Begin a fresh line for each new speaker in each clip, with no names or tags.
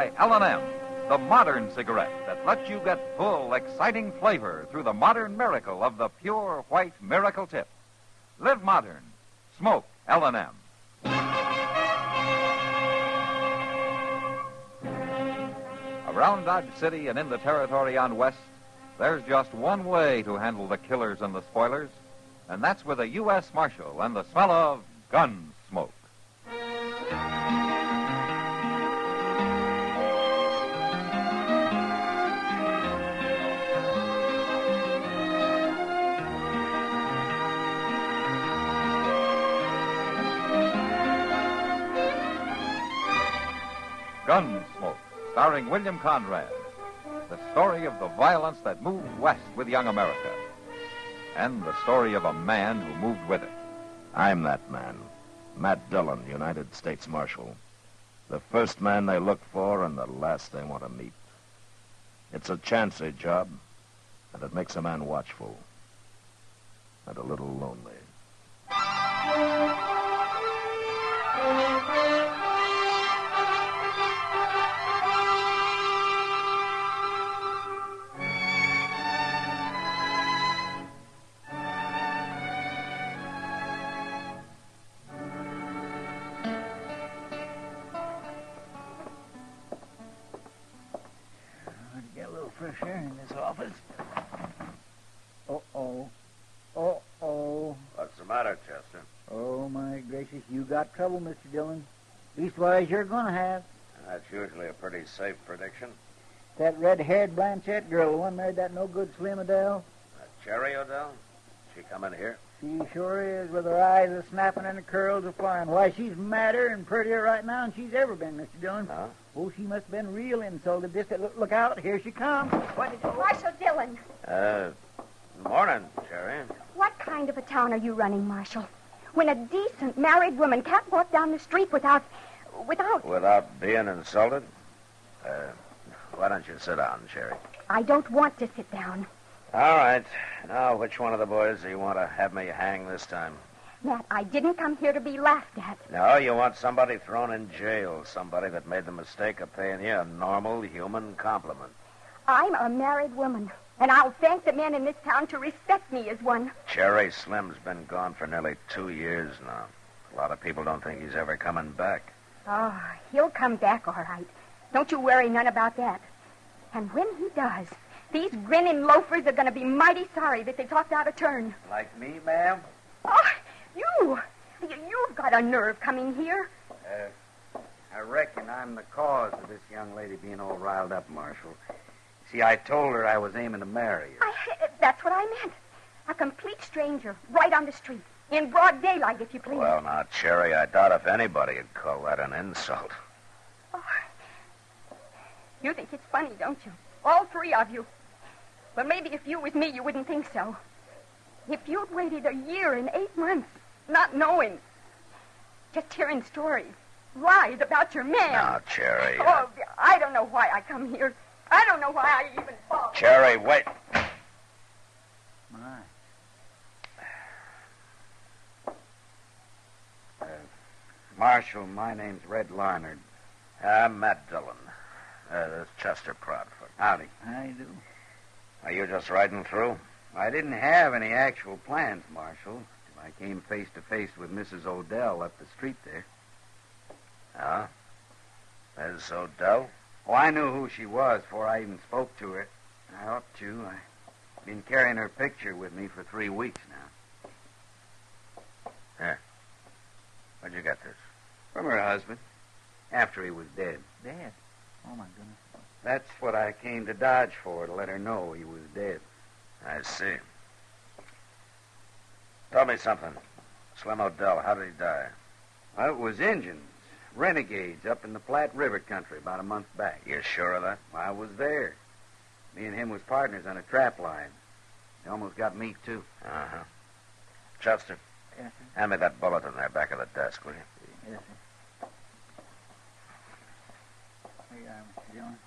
by L&M, the modern cigarette that lets you get full, exciting flavor through the modern miracle of the pure white miracle tip. Live modern. Smoke L&M. Around Dodge City and in the territory on West, there's just one way to handle the killers and the spoilers, and that's with a U.S. Marshal and the smell of gun smoke. Gunsmoke, starring William Conrad. The story of the violence that moved west with young America. And the story of a man who moved with it.
I'm that man. Matt Dillon, United States Marshal. The first man they look for and the last they want to meet. It's a chancy job, and it makes a man watchful. And a little lonely.
Get a little fresh air in this office. Uh-oh. Uh-oh.
What's the matter, Chester?
Oh, my gracious, you got trouble, Mr. Dillon. Leastwise, you're going to have.
That's usually a pretty safe prediction.
That red-haired Blanchette girl, the one married that no-good Slim Odell.
Cherry Odell? She come in here?
She sure is, with her eyes a-snapping and her curls a-flying. Why, she's madder and prettier right now than she's ever been, Mr. Dillon.
Huh?
Oh, she must have been real insulted. Look out, here she comes. What did
Marshal Dillon.
Morning, Cherry.
What kind of a town are you running, Marshal? When a decent married woman can't walk down the street without...
Without being insulted? Why don't you sit down, Cherry?
I don't want to sit down.
All right. Now, which one of the boys do you want to have me hang this time?
Matt, I didn't come here to be laughed at.
No, you want somebody thrown in jail, somebody that made the mistake of paying you a normal human compliment.
I'm a married woman, and I'll thank the men in this town to respect me as one.
Cherry, Slim's been gone for nearly 2 years now. A lot of people don't think he's ever coming back.
Oh, he'll come back all right. Don't you worry none about that. And when he does, these grinning loafers are going to be mighty sorry that they talked out of turn.
Like me, ma'am?
Oh, you've got a nerve coming here.
I reckon I'm the cause of this young lady being all riled up, Marshal. See, I told her I was aiming to marry her.
That's what I meant. A complete stranger, right on the street, in broad daylight, if you please.
Well, now, Cherry, I doubt if anybody would call that an insult.
Oh, you think it's funny, don't you? All three of you. Well, maybe if you was me, you wouldn't think so. If you'd waited a year and 8 months, not knowing, just hearing stories, lies about your man.
Now, Cherry.
Oh, I don't know why I come here. I don't know why I even thought.
Cherry, wait.
My.
Marshal, my name's Red Larnard.
I'm Matt Dillon. This is Chester Proudfoot.
Howdy.
I do.
Are you just riding through?
I didn't have any actual plans, Marshal, till I came face to face with Mrs. Odell up the street there.
Huh? Miss Odell?
Oh, I knew who she was before I even spoke to her. I ought to. I've been carrying her picture with me for 3 weeks now.
Here. Where'd you get this?
From her husband, after he was dead.
Dead? Oh, my goodness.
That's what I came to Dodge for, to let her know he was dead.
I see. Tell me something. Slim Odell, how did he die?
Well, it was Injuns, renegades up in the Platte River country about a month back.
You sure of that?
I was there. Me and him was partners on a trap line. He almost got me, too.
Uh-huh. Chester,
Yes, sir.
hand me that bulletin there back of the desk, will you?
Yes, sir. Here you are, Mr. Dillon.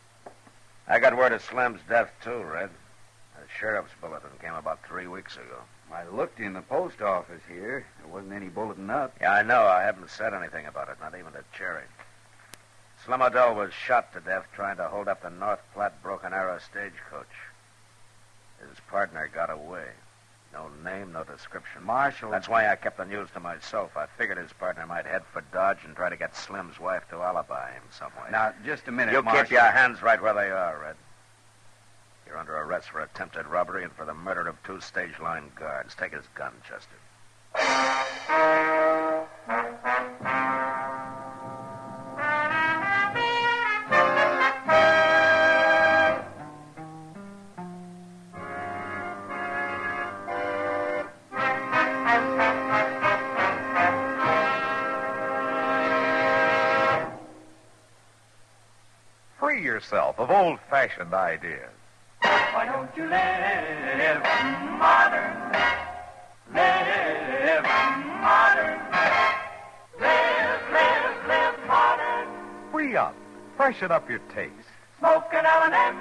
I got word of Slim's death, too, Red. The sheriff's bulletin came about 3 weeks ago.
I looked in the post office here. There wasn't any bulletin up.
Yeah, I know. I haven't said anything about it, not even to Cherry. Slim Odell was shot to death trying to hold up the North Platte Broken Arrow stagecoach. His partner got away. No name, no description.
Marshal...
That's why I kept the news to myself. I figured his partner might head for Dodge and try to get Slim's wife to alibi him some way.
Now, just a minute,
You
Marshal.
keep your hands right where they are, Red. You're under arrest for attempted robbery and for the murder of 2 stage line guards. Take his gun, Chester.
Free yourself of old-fashioned ideas.
Why don't you live modern? Live modern. Live modern.
Free up. Freshen up your taste.
Smoke an L&M.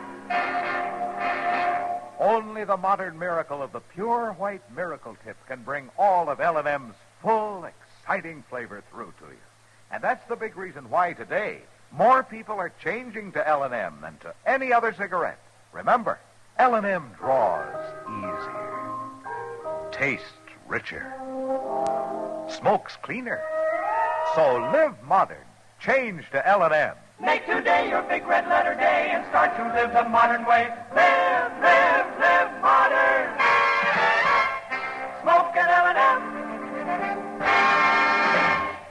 Only the modern miracle of the pure white Miracle Tip can bring all of L&M's full, exciting flavor through to you. And that's the big reason why today more people are changing to L&M than to any other cigarette. Remember, L&M draws easier, tastes richer, smokes cleaner. So live modern. Change to L&M.
Make today your big red letter day and start to live the modern way. Live modern. Smoke an L&M.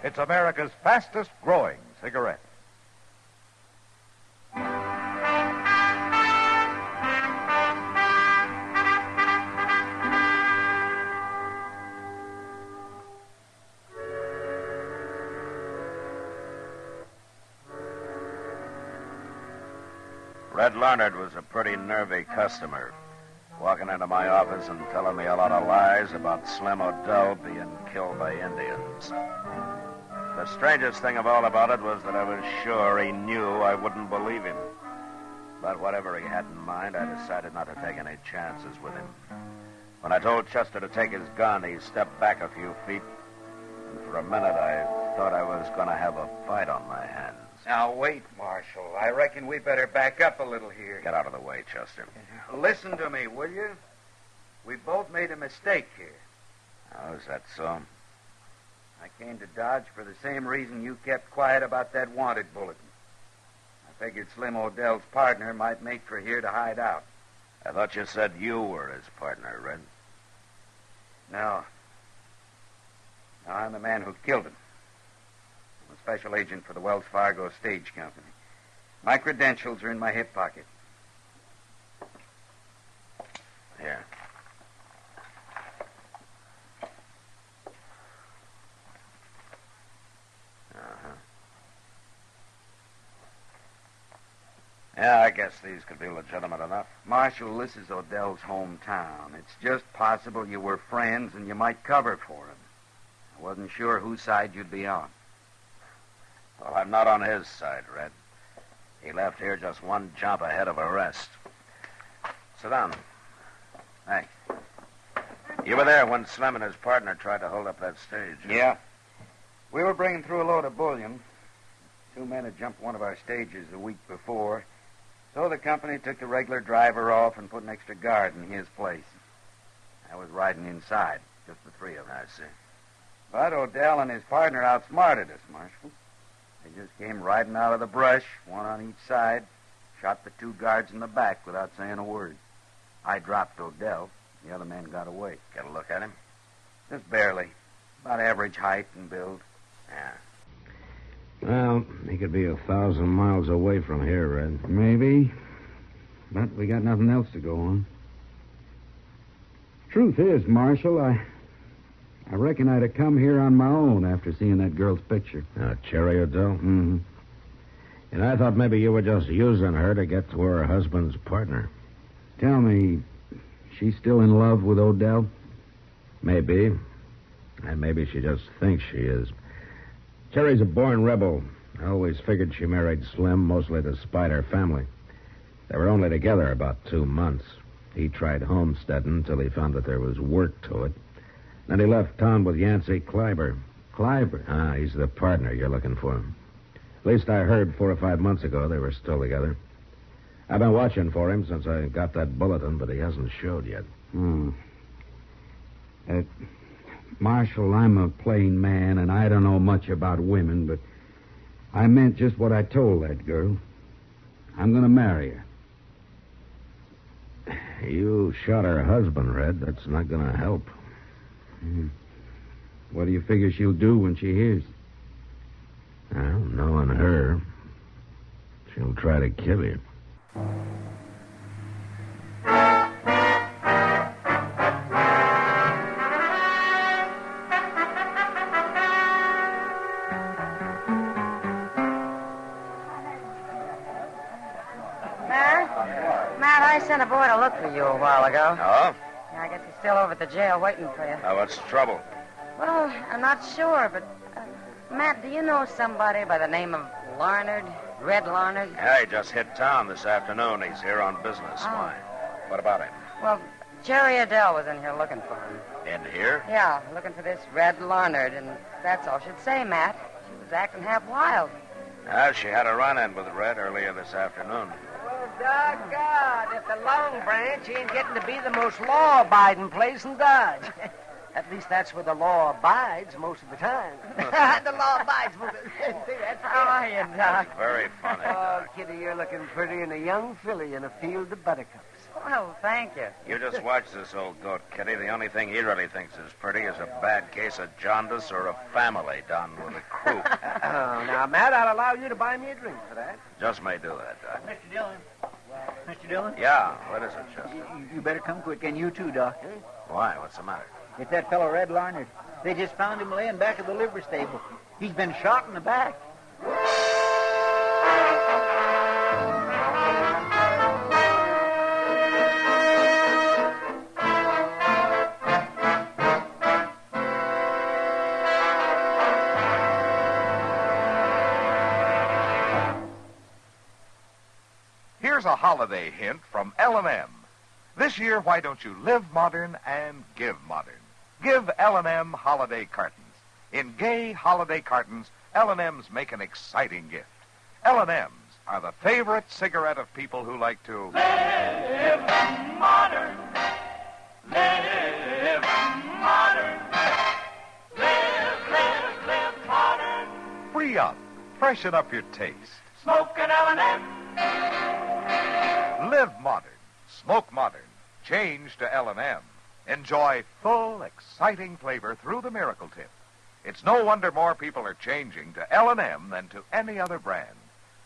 It's America's fastest growing cigarette.
Red Larnard was a pretty nervy customer, walking into my office and telling me a lot of lies about Slim Odell being killed by Indians. The strangest thing of all about it was that I was sure he knew I wouldn't believe him. But whatever he had in mind, I decided not to take any chances with him. When I told Chester to take his gun, he stepped back a few feet, and for a minute I thought I was going to have a fight on my hands.
Now, wait, Marshal. I reckon we better back up a little here.
Get out of the way, Chester.
Listen to me, will you? We both made a mistake here.
Oh, is that so?
I came to Dodge for the same reason you kept quiet about that wanted bulletin. I figured Slim Odell's partner might make for here to hide out.
I thought you said you were his partner, Red.
No. No, I'm the man who killed him. I'm a special agent for the Wells Fargo Stage Company. My credentials are in my hip pocket.
Here. Yeah, I guess these could be legitimate enough.
Marshal, this is Odell's hometown. It's just possible you were friends and you might cover for him. I wasn't sure whose side you'd be on.
Well, I'm not on his side, Red. He left here just one jump ahead of arrest. Sit down. Thanks. You were there when Slim and his partner tried to hold up that stage.
Yeah. We were bringing through a load of bullion. 2 men had jumped one of our stages the week before, so the company took the regular driver off and put an extra guard in his place. I was riding inside, just the 3 of us.
I see.
But Odell and his partner outsmarted us, Marshal. They just came riding out of the brush, one on each side, shot the 2 guards in the back without saying a word. I dropped Odell. The other man got away.
Get a look at him?
Just barely. About average height and build.
Yeah.
Well, he could be 1,000 miles away from here, Red.
Maybe. But we got nothing else to go on. Truth is, Marshal, I reckon I'd have come here on my own after seeing that girl's picture.
Cherry Odell?
Mm-hmm.
And I thought maybe you were just using her to get to her husband's partner.
Tell me, she's still in love with Odell?
Maybe. And maybe she just thinks she is. Cherry's a born rebel. I always figured she married Slim mostly to spite her family. They were only together about 2 months. He tried homesteading until he found that there was work to it. Then he left town with Yancey Kleiber.
Kleiber?
He's the partner you're looking for. At least I heard 4 or 5 months ago they were still together. I've been watching for him since I got that bulletin, but he hasn't showed yet.
Marshal, I'm a plain man, and I don't know much about women, but I meant just what I told that girl. I'm going to marry her.
You shot her husband, Red. That's not going to help.
What do you figure she'll do when she hears?
Well, knowing her, she'll try to kill you.
Matt, I sent a boy to look for you a while ago.
Oh?
I guess he's still over at the jail waiting for you.
Now, what's the trouble?
Well, I'm not sure, but... Matt, do you know somebody by the name of Larnard? Red Larnard?
Yeah, he just hit town this afternoon. He's here on business.
Oh.
Why? What about him?
Well, Jerry Adele was in here looking for him.
In here?
Yeah, looking for this Red Larnard, and that's all she'd say, Matt. She was acting half wild.
She had a run-in with Red earlier this afternoon.
Well, doggone, if the Long Branch ain't getting to be the most law-abiding place in Dodge. At least that's where the law abides most of the time. The law abides most of the time.
How are you, Doc?
Very funny.
Oh, Kitty, you're looking pretty in a young filly in a field of buttercups.
Well, thank you.
You just watch this old goat, Kitty. The only thing he really thinks is pretty is a bad case of jaundice or a family down with a croup.
Oh, now, Matt, I'll allow you to buy me a drink for that.
Just may do that, Doc.
Mr. Dillon. Mr. Dillon?
Yeah, what is it, Chester?
You better come quick, and you too, Doc.
Why? What's the matter?
It's that fellow Red Larnard. They just found him laying back of the livery stable. He's been shot in the back.
Here's a holiday hint from L&M. This year, why don't you live modern and give modern? Give L&M holiday cartons. In gay holiday cartons, L&M's make an exciting gift. L&M's are the favorite cigarette of people who like to
live modern. Live modern. Live modern.
free up, freshen up your taste.
Smoke an L&M.
Live modern. Smoke modern. Change to L&M. Enjoy full, exciting flavor through the Miracle Tip. It's no wonder more people are changing to L&M than to any other brand.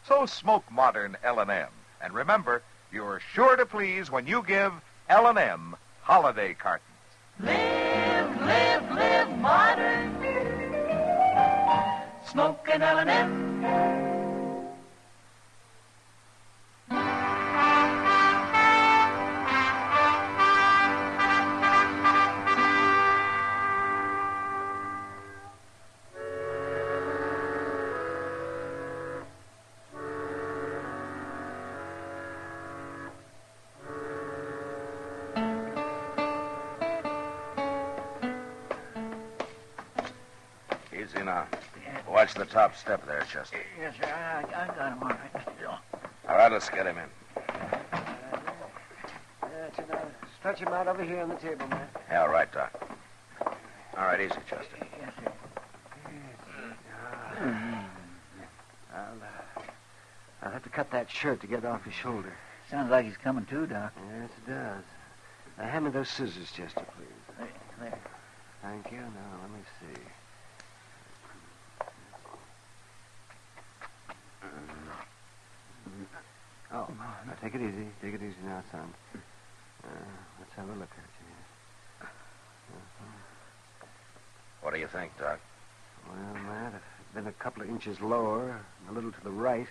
So smoke modern L&M. And remember, you're sure to please when you give L&M holiday cartons.
Live modern. Smoke an L&M.
Easy now. Watch the top step there, Chester.
Yes, sir. I got him all right, Mr. Dillon.
All right, let's get him in.
That's it. Stretch him out over here on the table, man.
Yeah, all right, Doc. All right, easy, Chester.
Yes, sir.
I'll have to cut that shirt to get it off his shoulder.
Sounds like he's coming too, Doc.
Yes, it does. Now, hand me those scissors, Chester, please.
There.
Thank you. Now, let me see. Oh, now take it easy. Take it easy now, son. Let's have a look at you.
What do you think, Doc?
Well, Matt, if it'd been a couple of inches lower, a little to the right,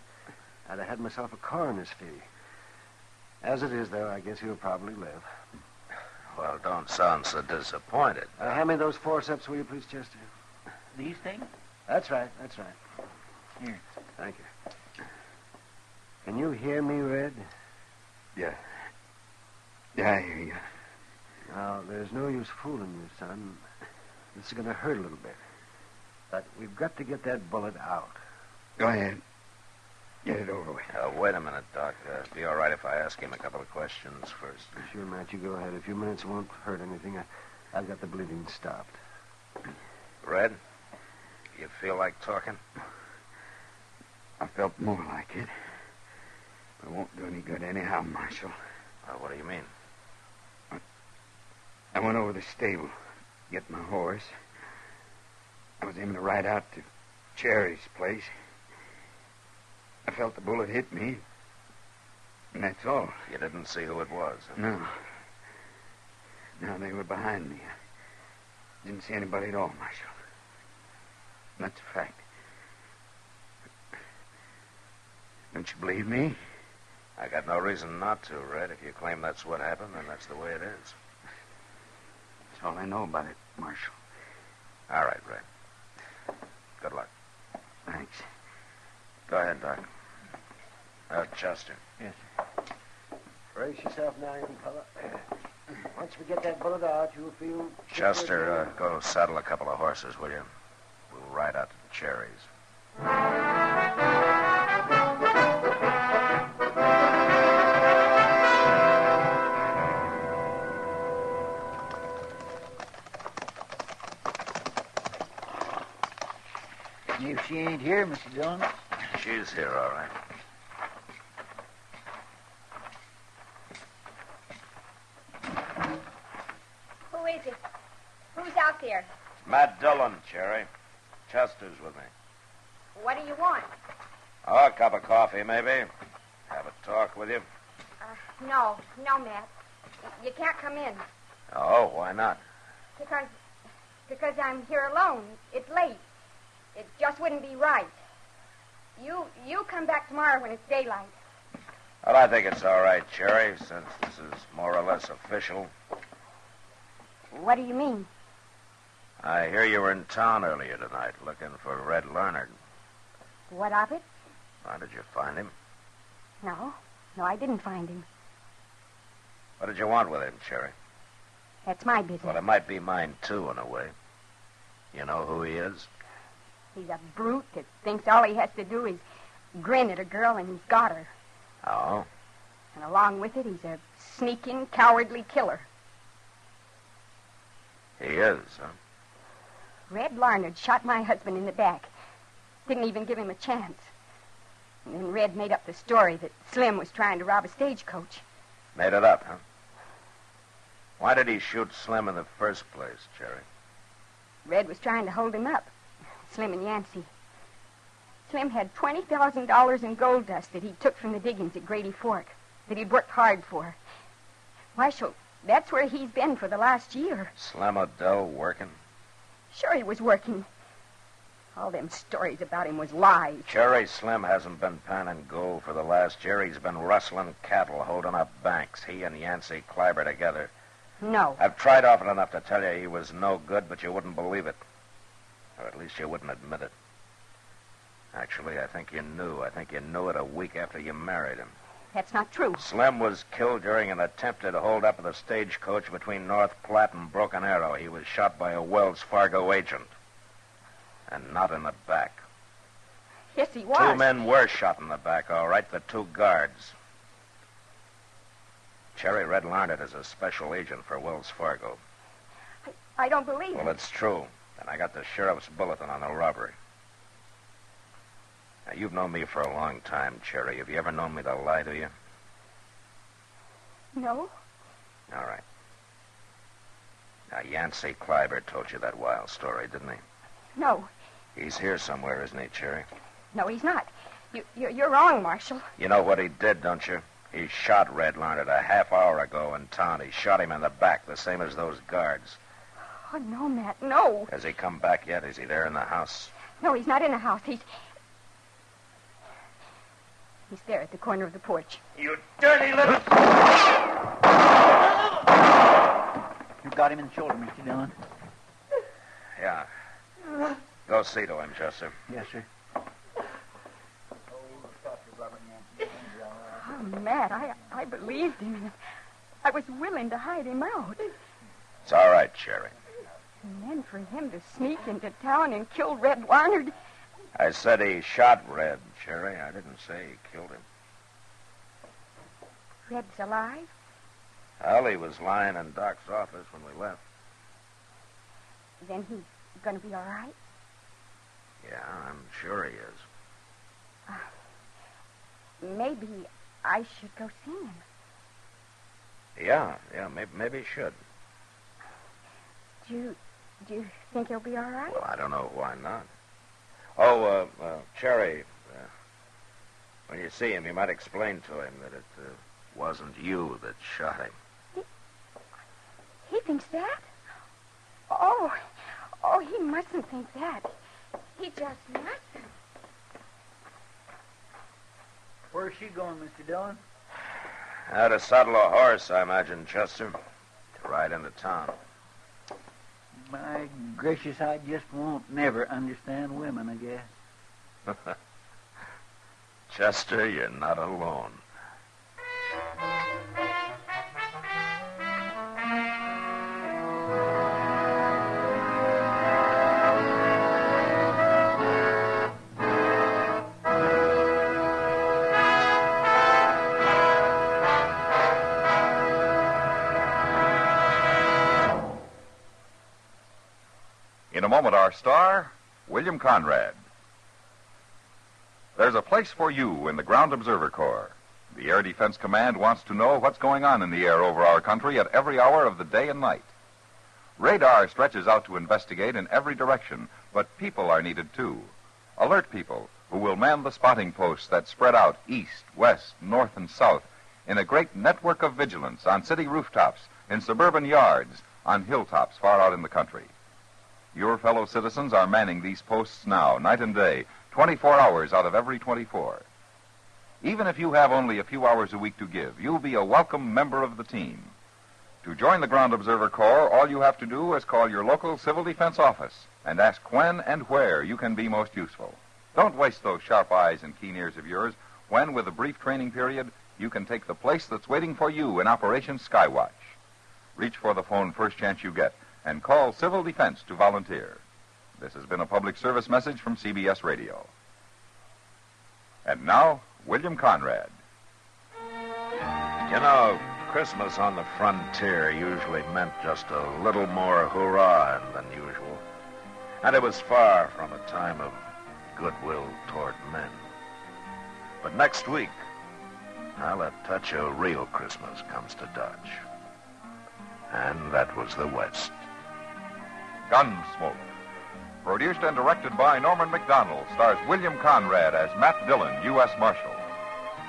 I'd have had myself a coroner's fee. As it is, though, I guess he'll probably live.
Well, don't sound so disappointed.
Hand me those forceps, will you, please, Chester?
These things?
That's right.
Here.
Thank you. Can you hear me, Red?
Yeah. Yeah, I hear you.
Now, there's no use fooling you, son. This is going to hurt a little bit. But we've got to get that bullet out.
Go ahead. Get it over with.
Wait a minute, Doc. Be all right if I ask him a couple of questions first.
Sure, Matt, you go ahead. A few minutes won't hurt anything. I've got the bleeding stopped.
Red, you feel like talking?
I felt more like it. But it won't do any good anyhow, Marshal.
What do you mean?
I went over to the stable, get my horse. I was aiming to ride out to Cherry's place. I felt the bullet hit me, and that's all.
You didn't see who it was? Huh?
No. No, they were behind me. I didn't see anybody at all, Marshal. That's a fact. Don't you believe me?
I got no reason not to, Red. If you claim that's what happened, then that's the way it is.
That's all I know about it, Marshal.
All right, Red. Good luck.
Thanks.
Go ahead, Doc. Chester.
Yes.
Brace yourself now, young fella. Once we get that bullet out, you'll feel...
Chester, go saddle a couple of horses, will you? We'll ride out to the Cherries.
If she ain't here, Mr. Dillon.
She's here, all right.
Who is it? Who's out there?
Matt Dillon, Cherry. Chester's with me.
What do you want?
Oh, a cup of coffee, maybe. Have a talk with you.
No, Matt. You can't come in.
Oh, why not?
Because I'm here alone. It's late. It just wouldn't be right. You come back tomorrow when it's daylight.
Well, I think it's all right, Cherry, since this is more or less official.
What do you mean?
I hear you were in town earlier tonight looking for Red Larnard.
What of it?
Why did you find him?
No, I didn't find him.
What did you want with him, Cherry?
That's my business.
Well, it might be mine, too, in a way. You know who he is?
He's a brute that thinks all he has to do is grin at a girl and he's got her.
Oh?
And along with it, he's a sneaking, cowardly killer.
He is, huh?
Red Larnard shot my husband in the back. Didn't even give him a chance. And then Red made up the story that Slim was trying to rob a stagecoach.
Made it up, huh? Why did he shoot Slim in the first place, Cherry?
Red was trying to hold him up. Slim and Yancey. Slim had $20,000 in gold dust that he took from the diggings at Grady Fork, that he'd worked hard for. Marshal, that's where he's been for the last year.
Slim O'Dell working?
Sure he was working. All them stories about him was lies.
Cherry, Slim hasn't been panning gold for the last year. He's been rustling cattle, holding up banks. He and Yancey Kleiber together.
No.
I've tried often enough to tell you he was no good, but you wouldn't believe it. Or at least you wouldn't admit it. Actually, I think you knew. I think you knew it a week after you married him.
That's not true.
Slim was killed during an attempted hold-up of the stagecoach between North Platte and Broken Arrow. He was shot by a Wells Fargo agent. And not in the back.
Yes, he was.
2 men were shot in the back, all right, the 2 guards. Cherry, Red Larnard is a special agent for Wells Fargo.
I don't believe it.
Well, it's true. And I got the sheriff's bulletin on the robbery. Now, you've known me for a long time, Cherry. Have you ever known me to lie to you?
No.
All right. Now, Yancey Kleiber told you that wild story, didn't he?
No.
He's here somewhere, isn't he, Cherry?
No, he's not. You're wrong, Marshal.
You know what he did, don't you? He shot Red Larnard a half hour ago in town. He shot him in the back, the same as those guards.
Oh, no, Matt, no.
Has he come back yet? Is he there in the house?
No, he's not in the house. He's there at the corner of the porch.
You dirty little...
You got him in the shoulder, Mr. Dillon.
Yeah. Go see to him, Chester.
Yes, sir.
Oh, Matt, I believed him. I was willing to hide him out.
It's all right, Cherry.
And then for him to sneak into town and kill Red Larnard,
I said he shot Red, Cherry. I didn't say he killed him.
Red's alive?
Well, he was lying in Doc's office when we left.
Then he's going to be all right?
Yeah, I'm sure he is.
Maybe I should go see him.
Yeah, maybe he should.
Do you think he'll be all right?
Well, I don't know why not. Oh, Cherry, when you see him, you might explain to him that it wasn't you that shot him.
He thinks that? Oh, he mustn't think that. He just mustn't.
Where's she going, Mr. Dillon?
How to saddle a horse, I imagine, Chester. To ride into town.
My gracious, I just won't never understand women, I guess.
Chester, you're not alone.
In a moment, our star, William Conrad. There's a place for you in the Ground Observer Corps. The Air Defense Command wants to know what's going on in the air over our country at every hour of the day and night. Radar stretches out to investigate in every direction, but people are needed too. Alert people who will man the spotting posts that spread out east, west, north, and south in a great network of vigilance on city rooftops, in suburban yards, on hilltops far out in the country. Your fellow citizens are manning these posts now, night and day, 24 hours out of every 24. Even if you have only a few hours a week to give, you'll be a welcome member of the team. To join the Ground Observer Corps, all you have to do is call your local civil defense office and ask when and where you can be most useful. Don't waste those sharp eyes and keen ears of yours when, with a brief training period, you can take the place that's waiting for you in Operation Skywatch. Reach for the phone first chance you get and call Civil Defense to volunteer. This has been a public service message from CBS Radio. And now, William Conrad.
You know, Christmas on the frontier usually meant just a little more hurrah than usual. And it was far from a time of goodwill toward men. But next week, well, a touch of real Christmas comes to Dodge. And that was the West.
Gunsmoke. Produced and directed by Norman McDonald, stars William Conrad as Matt Dillon, U.S. Marshal.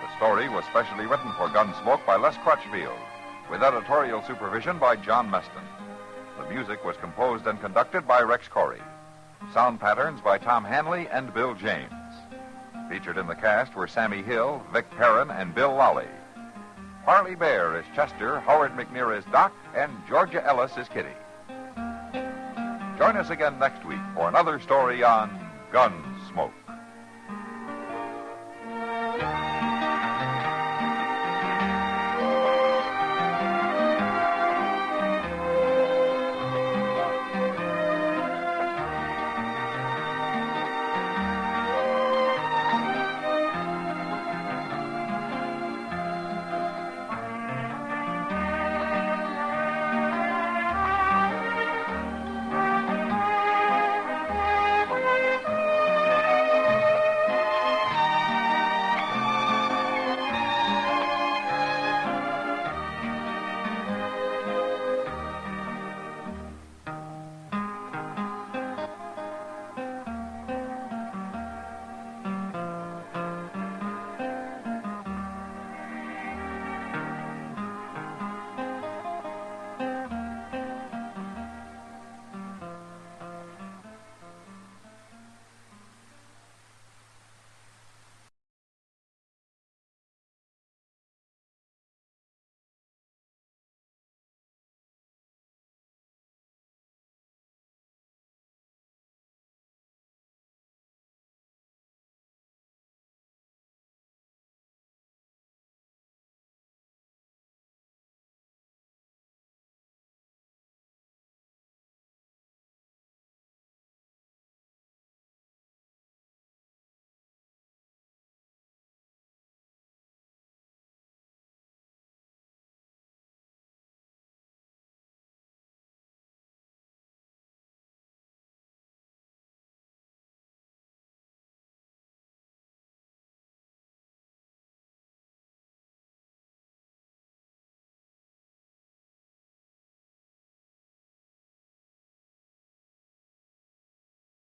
The story was specially written for Gunsmoke by Les Crutchfield, with editorial supervision by John Meston. The music was composed and conducted by Rex Corey. Sound patterns by Tom Hanley and Bill James. Featured in the cast were Sammy Hill, Vic Perrin, and Bill Lawley. Harley Bear is Chester, Howard McNear is Doc, and Georgia Ellis is Kitty. Join us again next week for another story on Gunsmoke.